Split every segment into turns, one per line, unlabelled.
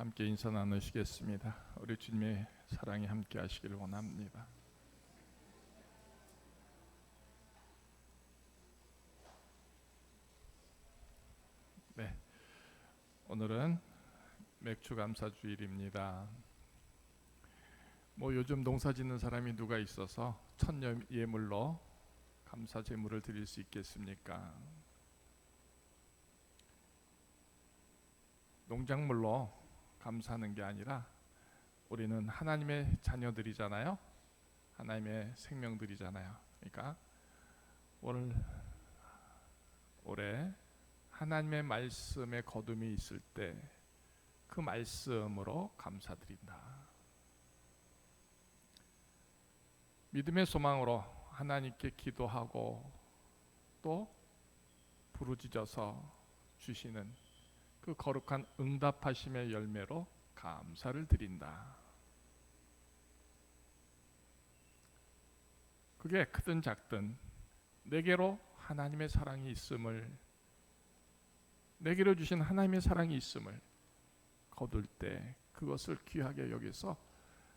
함께 인사 나누시겠습니다. 우리 주님의 사랑이 함께 하시기를 원합니다. 네, 오늘은 맥주 감사 주일입니다. 요즘 농사 짓는 사람이 누가 있어서 첫 예물로 감사 제물을 드릴 수 있겠습니까? 농작물로 감사하는 게 아니라 우리는 하나님의 자녀들이잖아요. 하나님의 생명들이잖아요. 그러니까 올해 하나님의 말씀에 거둠이 있을 때 그 말씀으로 감사드린다. 믿음의 소망으로 하나님께 기도하고 또 부르짖어서 주시는 그 거룩한 응답하심의 열매로 감사를 드린다. 그게 크든 작든 내게로 하나님의 사랑이 있음을, 내게로 주신 하나님의 사랑이 있음을 거둘 때 그것을 귀하게 여기서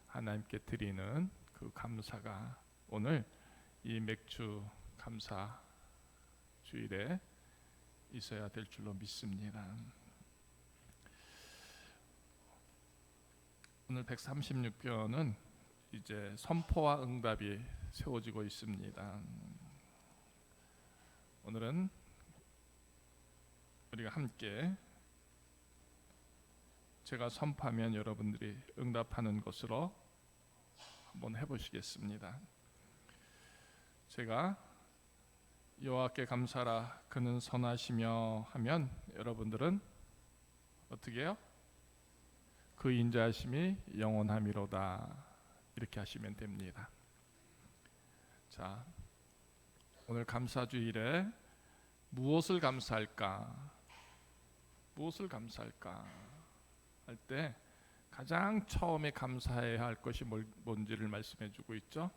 하나님께 드리는 그 감사가 오늘 이 맥주 감사 주일에 있어야 될 줄로 믿습니다. 오늘 136편은 이제 선포와 응답이 세워지고 있습니다. 오늘은 우리가 함께 제가 선포하면 여러분들이 응답하는 것으로 한번 해보시겠습니다. 제가 여호와께 감사라 그는 선하시며 하면 여러분들은 어떻게 해요? 그 인자하심이 영원함이로다 이렇게 하시면 됩니다. 자, 오늘 감사주일에 무엇을 감사할까? 무엇을 감사할까? 할 때 가장 처음에 감사해야 할 것이 뭔지를 말씀해 주고 있죠.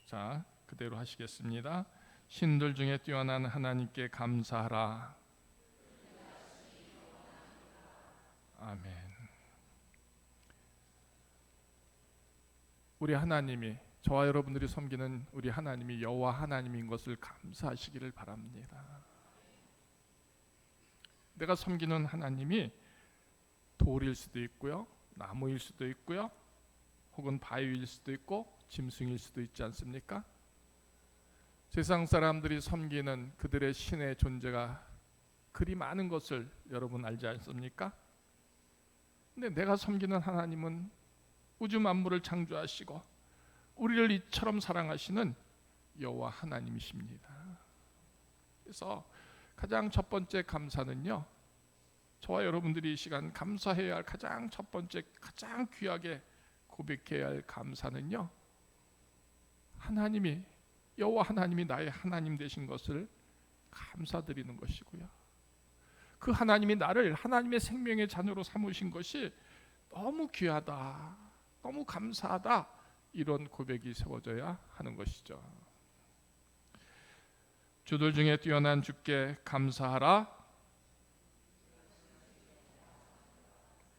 자, 그대로 하시겠습니다. 신들 중에 뛰어난 하나님께 감사하라. 아멘. 우리 하나님이, 저와 여러분들이 섬기는 우리 하나님이 여호와 하나님인 것을 감사하시기를 바랍니다. 내가 섬기는 하나님이 돌일 수도 있고요, 나무일 수도 있고요, 혹은 바위일 수도 있고 짐승일 수도 있지 않습니까? 세상 사람들이 섬기는 그들의 신의 존재가 그리 많은 것을 여러분 알지 않습니까? 근데 내가 섬기는 하나님은 우주 만물을 창조하시고 우리를 이처럼 사랑하시는 여호와 하나님이십니다. 그래서 가장 첫 번째 감사는요, 저와 여러분들이 이 시간 감사해야 할 가장 첫 번째, 가장 귀하게 고백해야 할 감사는요, 하나님이, 여호와 하나님이 나의 하나님 되신 것을 감사드리는 것이고요, 그 하나님이 나를 하나님의 생명의 자녀로 삼으신 것이 너무 귀하다, 너무 감사하다, 이런 고백이 세워져야 하는 것이죠. 주들 중에 뛰어난 주께 감사하라.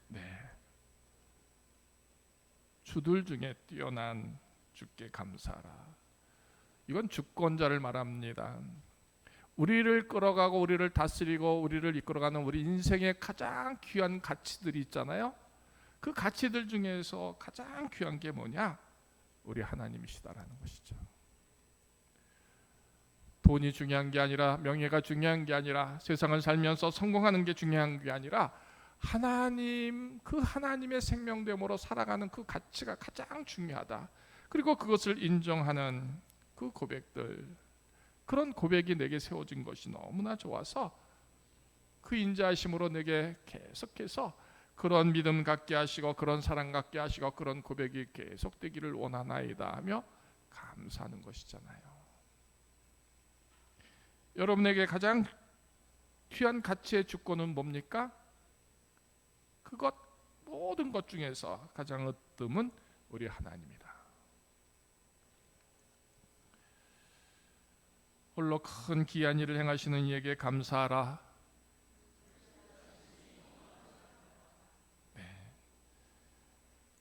네, 주들 중에 뛰어난 주께 감사하라. 이건 주권자를 말합니다. 우리를 끌어가고 우리를 다스리고 우리를 이끌어가는 우리 인생의 가장 귀한 가치들이 있잖아요. 그 가치들 중에서 가장 귀한 게 뭐냐? 우리 하나님이시다라는 것이죠. 돈이 중요한 게 아니라, 명예가 중요한 게 아니라, 세상을 살면서 성공하는 게 중요한 게 아니라, 하나님, 그 하나님의 생명됨으로 살아가는 그 가치가 가장 중요하다. 그리고 그것을 인정하는 그 고백들, 그런 고백이 내게 세워진 것이 너무나 좋아서 그 인자하심으로 내게 계속해서 그런 믿음 갖게 하시고 그런 사랑 갖게 하시고 그런 고백이 계속되기를 원하나이다 하며 감사하는 것이잖아요. 여러분에게 가장 귀한 가치의 주권은 뭡니까? 그것, 모든 것 중에서 가장 으뜸은 우리 하나님이다. 홀로 큰 귀한 일을 행하시는 이에게 감사하라.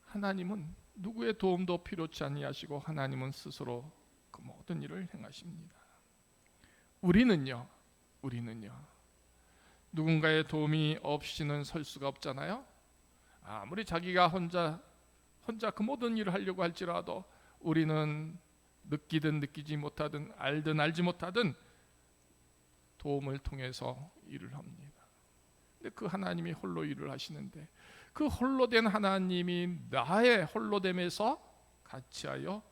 하나님은 누구의 도움도 필요치 아니하시고 하나님은 스스로 그 모든 일을 행하십니다. 우리는요 누군가의 도움이 없이는 설 수가 없잖아요. 아무리 자기가 혼자 그 모든 일을 하려고 할지라도 우리는 느끼든 느끼지 못하든 알든 알지 못하든 도움을 통해서 일을 합니다. 근데 그 하나님이 홀로 일을 하시는데 그 홀로 된 하나님이 나의 홀로됨에서 같이하여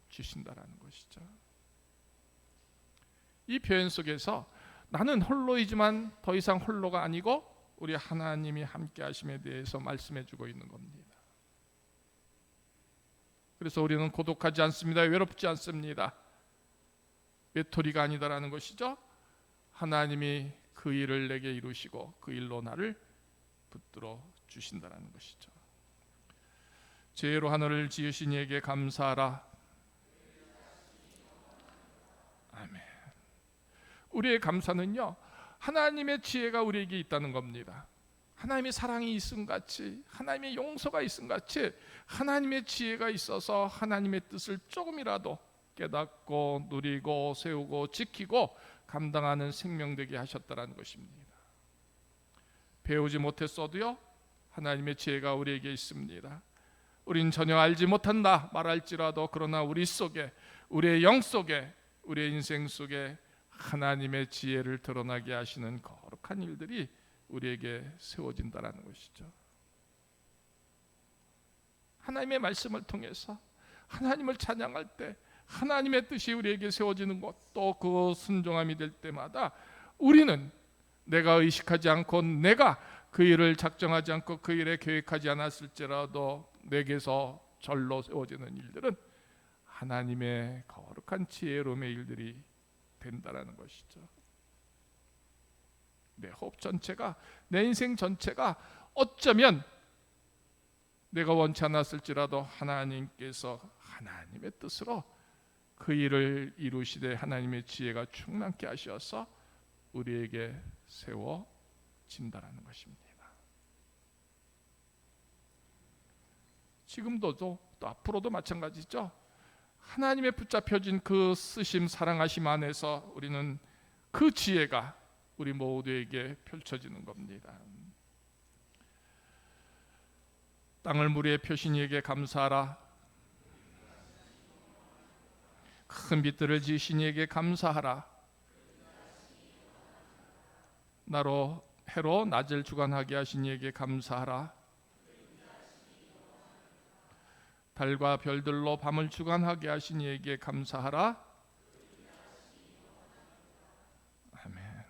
주신다라는 것이죠. 이 표현 속에서 나는 홀로이지만 더 이상 홀로가 아니고 우리 하나님이 함께 하심에 대해서 말씀해 주고 있는 겁니다. 그래서 우리는 고독하지 않습니다. 외롭지 않습니다. 외톨이가 아니다라는 것이죠. 하나님이 그 일을 내게 이루시고 그 일로 나를 붙들어 주신다라는 것이죠. 지혜로 하늘을 지으신 이에게 감사하라. 아멘. 우리의 감사는요 하나님의 지혜가 우리에게 있다는 겁니다. 하나님의 사랑이 있음같이 하나님의 용서가 있음같이 하나님의 지혜가 있어서 하나님의 뜻을 조금이라도 깨닫고 누리고 세우고 지키고 감당하는 생명되게 하셨다는 것입니다. 배우지 못했어도요 하나님의 지혜가 우리에게 있습니다. 우린 전혀 알지 못한다 말할지라도 그러나 우리 속에 우리의 영 속에 우리의 인생 속에 하나님의 지혜를 드러나게 하시는 거룩한 일들이 우리에게 세워진다는 것이죠. 하나님의 말씀을 통해서 하나님을 찬양할 때 하나님의 뜻이 우리에게 세워지는 것, 또 그 순종함이 될 때마다 우리는 내가 의식하지 않고 내가 그 일을 작정하지 않고 그 일에 계획하지 않았을지라도 내게서 절로 세워지는 일들은 하나님의 거룩한 지혜로움의 일들이 된다라는 것이죠. 내 호흡 전체가, 내 인생 전체가 어쩌면 내가 원치 않았을지라도 하나님께서 하나님의 뜻으로 그 일을 이루시되 하나님의 지혜가 충만케 하셔서 우리에게 세워진다라는 것입니다. 지금도 또 앞으로도 마찬가지죠. 하나님의 붙잡혀진 그 쓰심 사랑하심 안에서 우리는 그 지혜가 우리 모두에게 펼쳐지는 겁니다. 땅을 물에 펴신 이에게 감사하라. 큰 빛들을 지으신 이에게 감사하라. 나로 해로 낮을 주관하게 하신 이에게 감사하라. 달과 별들로 밤을 주관하게 하신 이에게 감사하라. 아멘.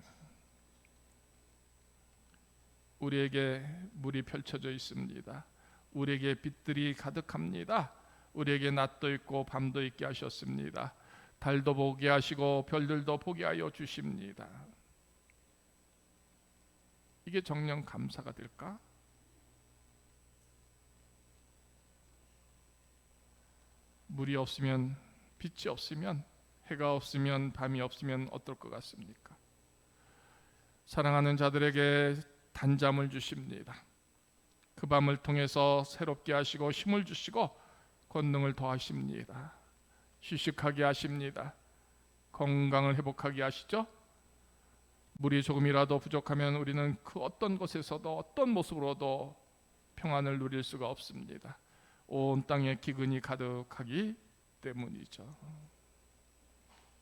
우리에게 물이 펼쳐져 있습니다. 우리에게 빛들이 가득합니다. 우리에게 낮도 있고 밤도 있게 하셨습니다. 달도 보게 하시고 별들도 보게 하여 주십니다. 이게 정녕 감사가 될까? 물이 없으면, 빛이 없으면, 해가 없으면, 밤이 없으면 어떨 것 같습니까? 사랑하는 자들에게 단잠을 주십니다. 그 밤을 통해서 새롭게 하시고 힘을 주시고 권능을 더하십니다. 휴식하게 하십니다. 건강을 회복하게 하시죠. 물이 조금이라도 부족하면 우리는 그 어떤 곳에서도 어떤 모습으로도 평안을 누릴 수가 없습니다. 온 땅에 기근이 가득하기 때문이죠.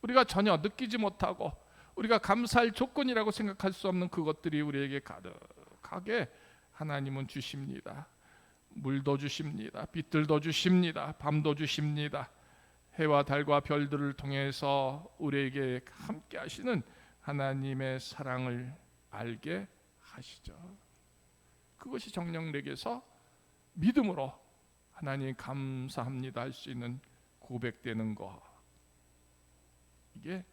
우리가 전혀 느끼지 못하고 우리가 감사할 조건이라고 생각할 수 없는 그것들이 우리에게 가득하게 하나님은 주십니다. 물도 주십니다. 빛들도 주십니다. 밤도 주십니다. 해와 달과 별들을 통해서 우리에게 함께 하시는 하나님의 사랑을 알게 하시죠. 그것이 정녕 내게서 믿음으로 하나님 감사합니다 할 수 있는 고백되는 것, 이게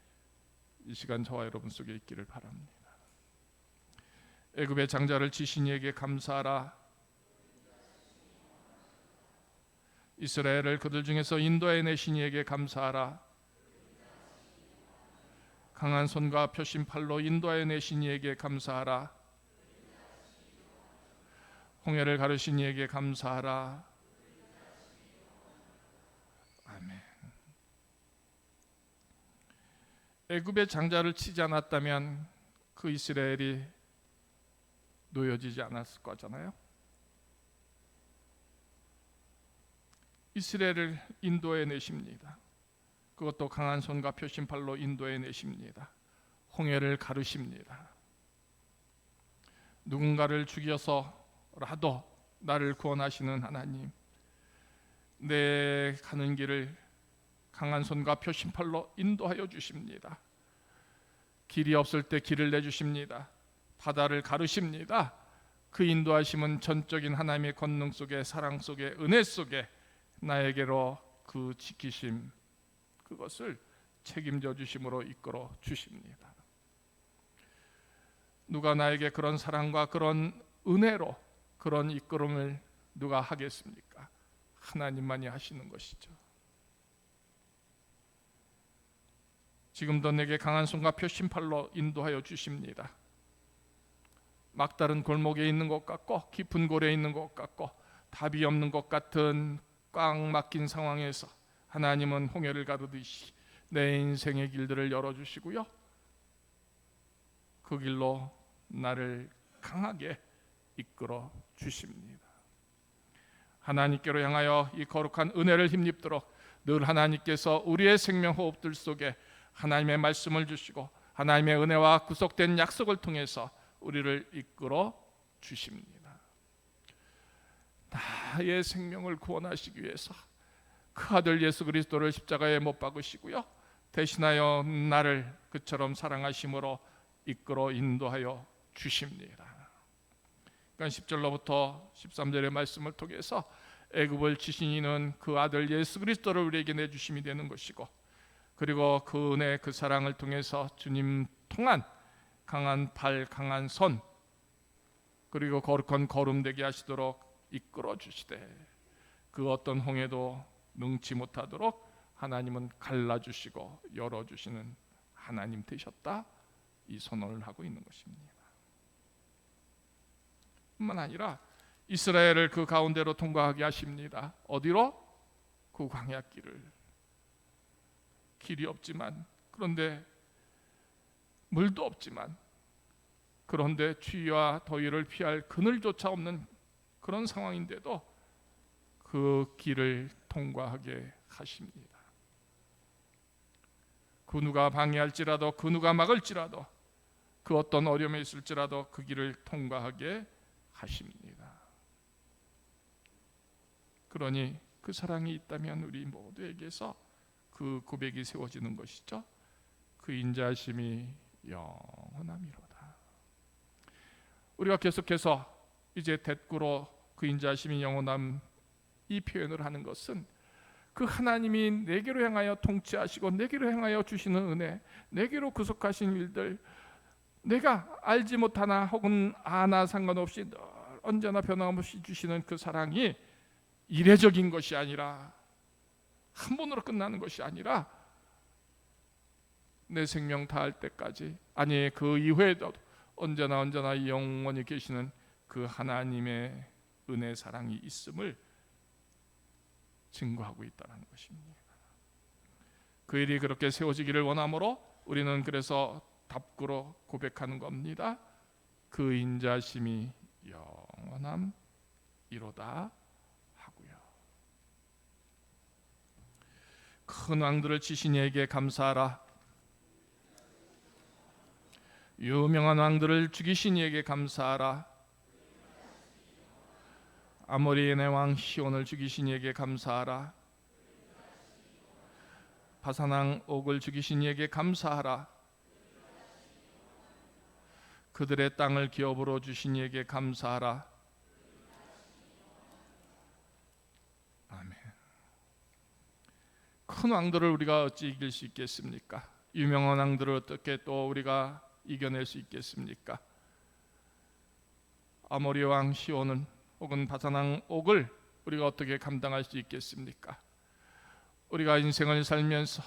이 시간 저와 여러분 속에 있기를 바랍니다. 애굽의 장자를 지신 이에게 감사하라. 이스라엘을 그들 중에서 인도해 내신 이에게 감사하라. 강한 손과 펴신 팔로 인도해 내신 이에게 감사하라. 홍해를 가르신 이에게 감사하라. 애굽의 장자를 치지 않았다면 그 이스라엘이 놓여지지 않았을 거잖아요. 이스라엘을 인도해 내십니다. 그것도 강한 손과 표심팔로 인도해 내십니다. 홍해를 가르십니다. 누군가를 죽여서라도 나를 구원하시는 하나님, 내 가는 길을 강한 손과 표심팔로 인도하여 주십니다. 길이 없을 때 길을 내주십니다. 바다를 가르십니다. 그 인도하심은 전적인 하나님의 권능 속에, 사랑 속에, 은혜 속에 나에게로 그 지키심, 그것을 책임져 주심으로 이끌어 주십니다. 누가 나에게 그런 사랑과 그런 은혜로 그런 이끌음을 누가 하겠습니까? 하나님만이 하시는 것이죠. 지금도 내게 강한 손과 표심팔로 인도하여 주십니다. 막다른 골목에 있는 것 같고 깊은 골에 있는 것 같고 답이 없는 것 같은 꽉 막힌 상황에서 하나님은 홍해를 가르듯이 내 인생의 길들을 열어주시고요, 그 길로 나를 강하게 이끌어 주십니다. 하나님께로 향하여 이 거룩한 은혜를 힘입도록 늘 하나님께서 우리의 생명 호흡들 속에 하나님의 말씀을 주시고 하나님의 은혜와 구속된 약속을 통해서 우리를 이끌어 주십니다. 나의 생명을 구원하시기 위해서 그 아들 예수 그리스도를 십자가에 못 박으시고요, 대신하여 나를 그처럼 사랑하심으로 이끌어 인도하여 주십니다. 그러니까 10절로부터 13절의 말씀을 통해서 애굽을 치신 이는 그 아들 예수 그리스도를 우리에게 내주심이 되는 것이고, 그리고 그 은혜, 그 사랑을 통해서 주님 통한 강한 팔, 강한 손, 그리고 거룩한 걸음 되게 하시도록 이끌어 주시되, 그 어떤 홍해도 능치 못하도록 하나님은 갈라주시고 열어주시는 하나님 되셨다, 이 선언을 하고 있는 것입니다. 뿐만 아니라 이스라엘을 그 가운데로 통과하게 하십니다. 어디로? 그 광야길을. 길이 없지만, 그런데 물도 없지만, 그런데 추위와 더위를 피할 그늘조차 없는 그런 상황인데도 그 길을 통과하게 하십니다. 그 누가 방해할지라도, 그 누가 막을지라도, 그 어떤 어려움이 있을지라도 그 길을 통과하게 하십니다. 그러니 그 사랑이 있다면 우리 모두에게서 그 고백이 세워지는 것이죠. 그 인자하심이 영원함이로다. 우리가 계속해서 이제 대꾸로 그 인자하심이 영원함 이 표현을 하는 것은 그 하나님이 내게로 향하여 통치하시고 내게로 향하여 주시는 은혜, 내게로 구속하신 일들, 내가 알지 못하나 혹은 아나 상관없이 늘 언제나 변함없이 주시는 그 사랑이 이례적인 것이 아니라, 한 번으로 끝나는 것이 아니라 내 생명 다할 때까지, 아니 그 이후에도 언제나 영원히 계시는 그 하나님의 은혜 사랑이 있음을 증거하고 있다는 것입니다. 그 일이 그렇게 세워지기를 원하므로 우리는 그래서 답구로 고백하는 겁니다. 그 인자심이 영원함이로다 하고요. 큰 왕들을 치신 이에게 감사하라. 유명한 왕들을 죽이신 이에게 감사하라. 아모리의 왕 시온을 죽이신 이에게 감사하라. 바산왕 옥을 죽이신 이에게 감사하라. 그들의 땅을 기업으로 주신 이에게 감사하라. 아멘. 큰 왕들을 우리가 어찌 이길 수 있겠습니까? 유명한 왕들을 어떻게 또 우리가 이겨낼 수 있겠습니까? 아모리 왕 시온은 혹은 바산왕 옥을 우리가 어떻게 감당할 수 있겠습니까? 우리가 인생을 살면서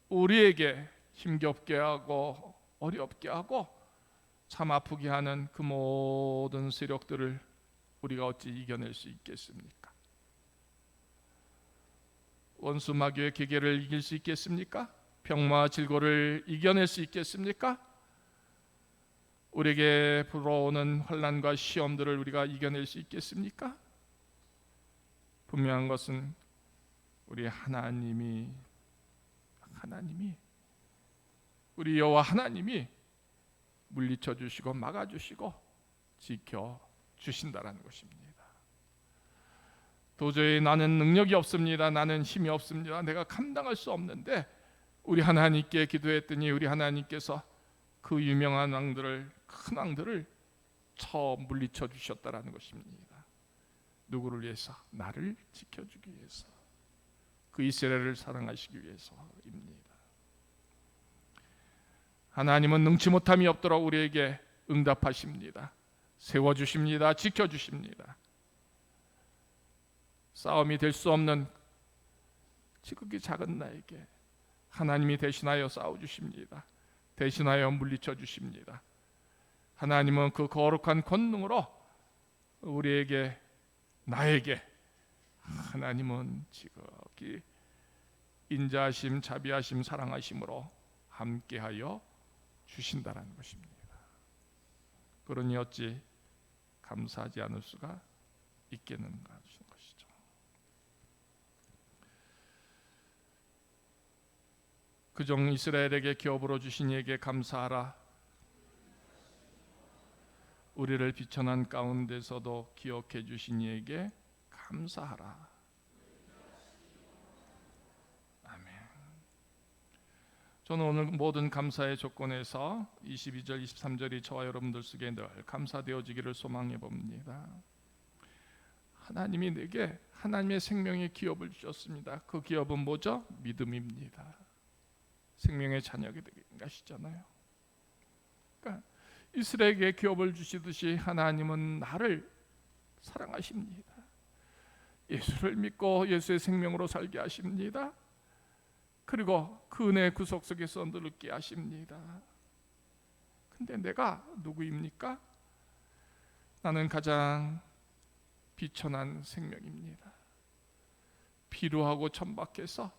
우리에게 힘겹게 하고 어렵게 하고 참 아프게 하는 그 모든 세력들을 우리가 어찌 이겨낼 수 있겠습니까? 원수 마귀의 계계를 이길 수 있겠습니까? 병마와 질고를 이겨낼 수 있겠습니까? 우리에게 불어오는 환난과 시험들을 우리가 이겨낼 수 있겠습니까? 분명한 것은 우리 하나님이 우리 여호와 하나님이 물리쳐 주시고 막아 주시고 지켜 주신다라는 것입니다. 도저히 나는 능력이 없습니다. 나는 힘이 없습니다. 내가 감당할 수 없는데 우리 하나님께 기도했더니 우리 하나님께서 그 유명한 왕들을, 큰 왕들을 물리쳐 주셨다라는 것입니다. 누구를 위해서? 나를 지켜주기 위해서, 그 이스라엘을 사랑하시기 위해서입니다. 하나님은 능치 못함이 없도록 우리에게 응답하십니다. 세워주십니다. 지켜주십니다. 싸움이 될 수 없는 지극히 작은 나에게 하나님이 대신하여 싸워주십니다. 대신하여 물리쳐 주십니다. 하나님은 그 거룩한 권능으로 우리에게, 나에게 하나님은 지극히 인자하심, 자비하심, 사랑하심으로 함께하여 주신다라는 것입니다. 그러니 어찌 감사하지 않을 수가 있겠는가 하는 것이죠. 그종 이스라엘에게 기업으로 주신 이에게 감사하라. 우리를 비천한 가운데서도 기억해 주신 이에게 감사하라. 아멘. 저는 오늘 모든 감사의 조건에서 22절, 23절이 저와 여러분들 속에 늘 감사되어지기를 소망해 봅니다. 하나님이 내게 하나님의 생명의 기업을 주셨습니다. 그 기업은 뭐죠? 믿음입니다. 생명의 자녀가 되게 하시잖아요. 그러니까 이스라엘에게 기업을 주시듯이 하나님은 나를 사랑하십니다. 예수를 믿고 예수의 생명으로 살게 하십니다. 그리고 그 은혜의 구속 속에서 누르게 하십니다. 근데 내가 누구입니까? 나는 가장 비천한 생명입니다. 비루하고 천박해서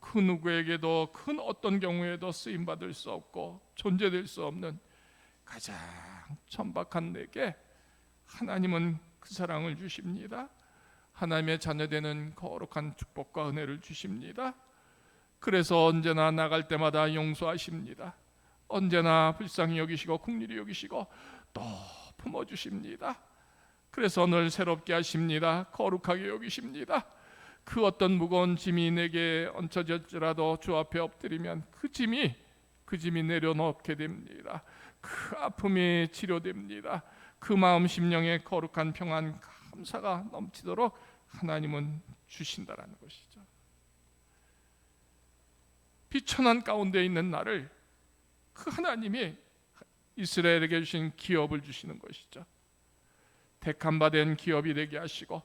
그 누구에게도 큰 어떤 경우에도 쓰임받을 수 없고 존재될 수 없는 가장 천박한 내게 하나님은 그 사랑을 주십니다. 하나님의 자녀되는 거룩한 축복과 은혜를 주십니다. 그래서 언제나 나갈 때마다 용서하십니다. 언제나 불쌍히 여기시고 긍휼히 여기시고 또 품어주십니다. 그래서 늘 새롭게 하십니다. 거룩하게 여기십니다. 그 어떤 무거운 짐이 내게 얹혀질지라도 주 앞에 엎드리면 그 짐이 내려놓게 됩니다. 그 아픔이 치료됩니다. 그 마음 심령의 거룩한 평안, 감사가 넘치도록 하나님은 주신다라는 것이죠. 비천한 가운데 있는 나를 그 하나님이 이스라엘에게 주신 기업을 주시는 것이죠. 택함 받은 기업이 되게 하시고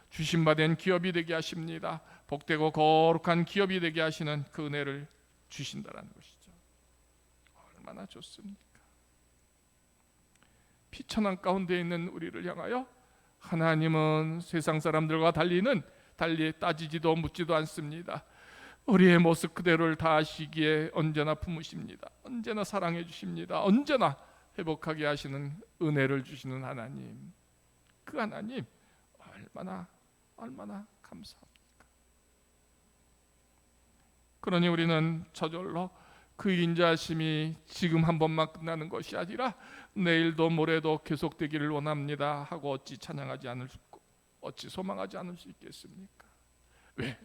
주신 받은 기업이 되게 하십니다. 복되고 거룩한 기업이 되게 하시는 그 은혜를 주신다라는 것이죠. 얼마나 좋습니까? 비천한 가운데 있는 우리를 향하여 하나님은 세상 사람들과 달리 따지지도 묻지도 않습니다. 우리의 모습 그대로를 다 아시기에 언제나 품으십니다. 언제나 사랑해 주십니다. 언제나 회복하게 하시는 은혜를 주시는 하나님, 그 하나님 얼마나 감사합니까? 그러니 우리는 저절로 그 인자하심이 지금 한 번만 끝나는 것이 아니라 내일도 모레도 계속되기를 원합니다 하고 어찌 소망하지 않을 수 있겠습니까? 왜?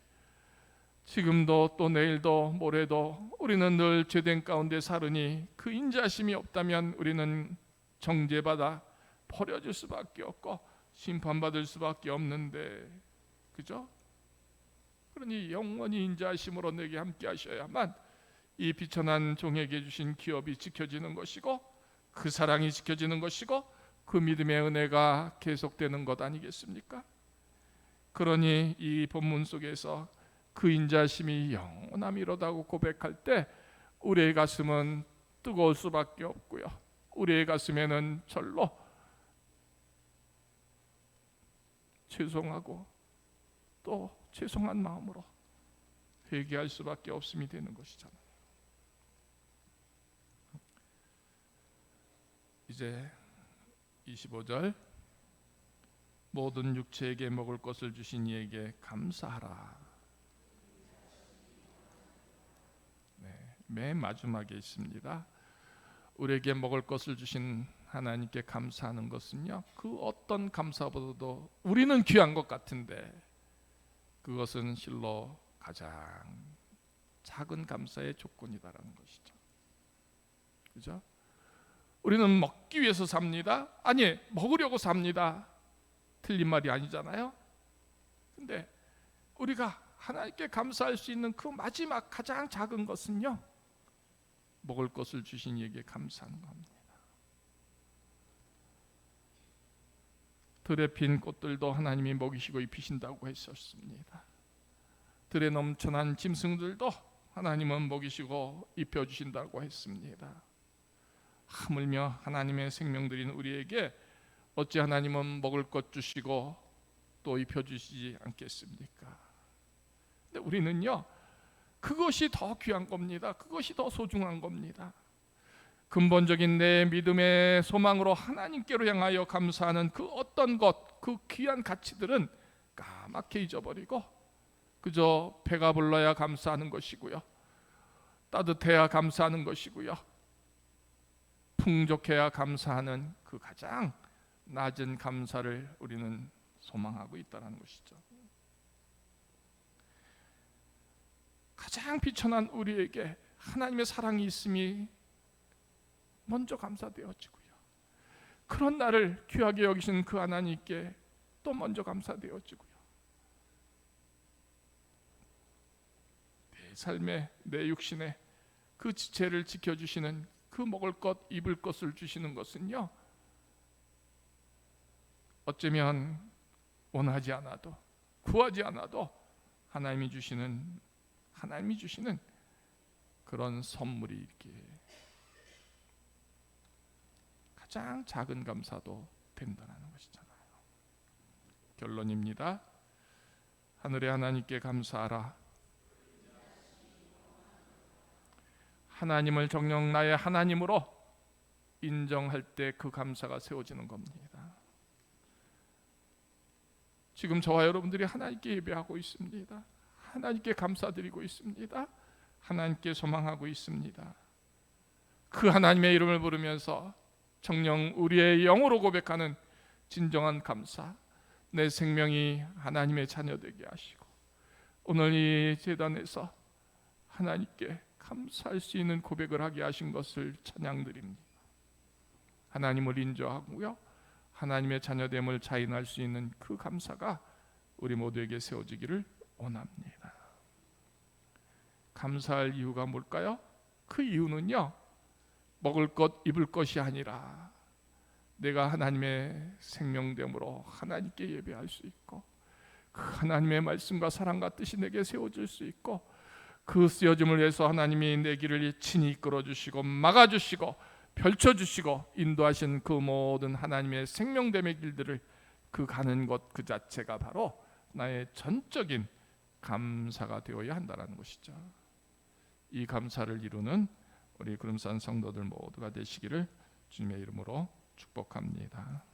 지금도 또 내일도 모레도 우리는 늘 죄된 가운데 살으니 그 인자하심이 없다면 우리는 정죄받아 버려질 수밖에 없고 심판받을 수밖에 없는데, 그죠? 그러니 영원히 인자하심으로 내게 함께 하셔야만 이 비천한 종에게 주신 기업이 지켜지는 것이고 그 사랑이 지켜지는 것이고 그 믿음의 은혜가 계속되는 것 아니겠습니까? 그러니 이 본문 속에서 그 인자심이 영원함이로다고 고백할 때 우리의 가슴은 뜨거울 수밖에 없고요, 우리의 가슴에는 절로 죄송하고 또 죄송한 마음으로 회개할 수밖에 없음이 되는 것이잖아요. 이제 25절 모든 육체에게 먹을 것을 주신 이에게 감사하라. 네, 맨 마지막에 있습니다. 우리에게 먹을 것을 주신 하나님께 감사하는 것은요, 그 어떤 감사보다도 우리는 귀한 것 같은데 그것은 실로 가장 작은 감사의 조건이다라는 것이죠. 그죠? 우리는 먹기 위해서 삽니다. 아니, 먹으려고 삽니다. 틀린 말이 아니잖아요. 근데 우리가 하나님께 감사할 수 있는 그 마지막 가장 작은 것은요, 먹을 것을 주신 이에게 감사하는 겁니다. 들에 핀 꽃들도 하나님이 먹이시고 입히신다고 했었습니다. 들에 넘쳐난 짐승들도 하나님은 먹이시고 입혀주신다고 했습니다. 하물며 하나님의 생명들인 우리에게 어찌 하나님은 먹을 것 주시고 또 입혀주시지 않겠습니까? 근데 우리는요, 그것이 더 귀한 겁니다. 그것이 더 소중한 겁니다. 근본적인 내 믿음의 소망으로 하나님께로 향하여 감사하는 그 어떤 것, 그 귀한 가치들은 까맣게 잊어버리고 그저 배가 불러야 감사하는 것이고요, 따뜻해야 감사하는 것이고요, 풍족해야 감사하는 그 가장 낮은 감사를 우리는 소망하고 있다는 것이죠. 가장 비천한 우리에게 하나님의 사랑이 있음이 먼저 감사되어지고요, 그런 나를 귀하게 여기신 그 하나님께 또 먼저 감사되어지고요, 내 삶에 내 육신에 그 지체를 지켜주시는 그 먹을 것 입을 것을 주시는 것은요, 어쩌면 원하지 않아도 구하지 않아도 하나님이 주시는 그런 선물이 있기에 가장 작은 감사도 된다는 것이잖아요. 결론입니다. 하늘의 하나님께 감사하라. 하나님을 정녕 나의 하나님으로 인정할 때 그 감사가 세워지는 겁니다. 지금 저와 여러분들이 하나님께 예배하고 있습니다. 하나님께 감사드리고 있습니다. 하나님께 소망하고 있습니다. 그 하나님의 이름을 부르면서 정녕 우리의 영으로 고백하는 진정한 감사, 내 생명이 하나님의 자녀되게 하시고 오늘 이 제단에서 하나님께 감사할 수 있는 고백을 하게 하신 것을 찬양드립니다. 하나님을 인정하고요, 하나님의 자녀됨을 자인할 수 있는 그 감사가 우리 모두에게 세워지기를 원합니다. 감사할 이유가 뭘까요? 그 이유는요, 먹을 것 입을 것이 아니라 내가 하나님의 생명됨으로 하나님께 예배할 수 있고 그 하나님의 말씀과 사랑과 뜻이 내게 세워질 수 있고 그 쓰여짐을 위해서 하나님이 내 길을 친히 이끌어주시고 막아주시고 펼쳐주시고 인도하신 그 모든 하나님의 생명됨의 길들을 그 가는 것 그 자체가 바로 나의 전적인 감사가 되어야 한다는 것이죠. 이 감사를 이루는 우리 구름산 성도들 모두가 되시기를 주님의 이름으로 축복합니다.